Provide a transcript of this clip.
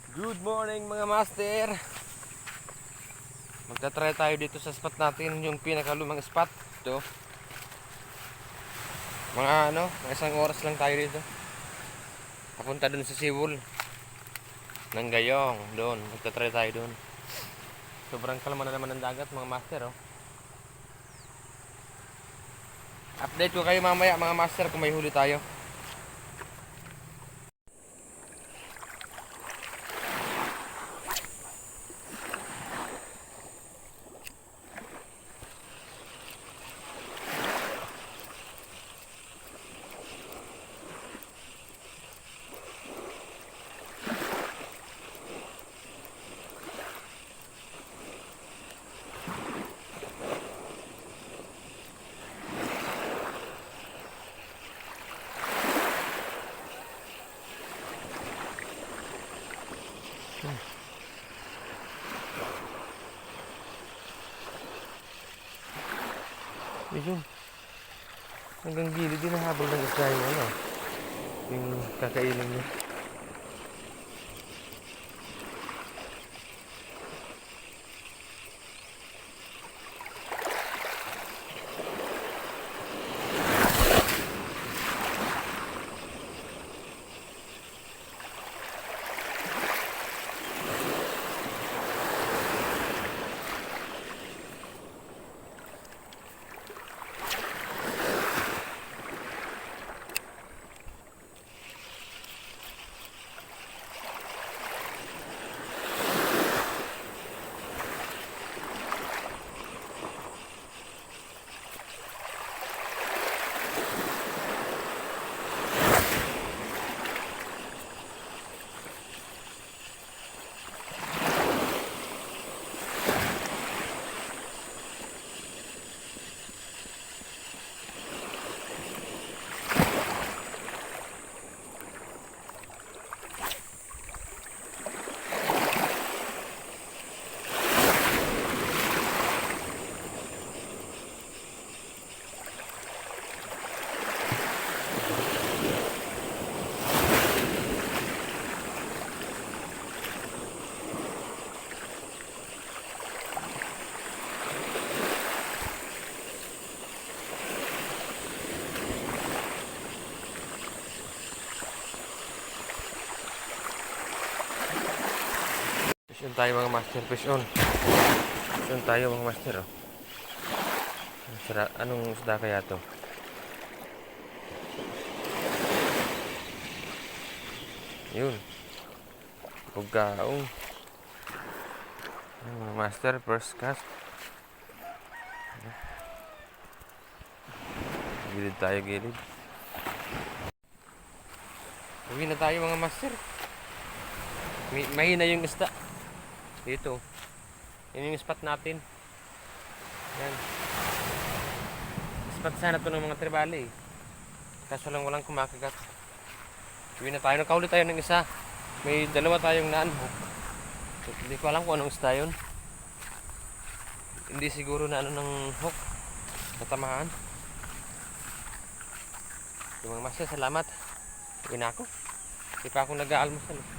Good morning mga master. Magta-try tayo dito sa spot natin, yung pinakalumang spot. Ito. Mga isang oras lang tayo dito. Papunta dun sa Sibol ng Gayong, doon. Magta-try tayo doon. Sobrang kalma na naman ng dagat mga master, oh. Update ko kayo mamaya mga master kung may huli tayo. Yun. Hanggang gilid din nahabol ng isda yung kakainin niya. Fish on tayo mga master, fish on. Fish on tayo mga master, oh. Anong isda kaya to? Yun. Pugkaong. Mga master, first cast. Gilid tayo, gilid. Uwi na tayo mga master. Mahina yung isda. Dito. Yun yung spot natin. Yan. Spot sana to ng mga tribali. Kaso lang walang kumakagat. Uwi na tayo. Nakahuli tayo ng isa. May dalawa tayong naanhook. So, hindi ko alam kung anong isda yun. Hindi siguro na ng hook. Natamaan. Yung mga master, salamat. Uwi na ako. Hindi pa ako nag-aalmusal.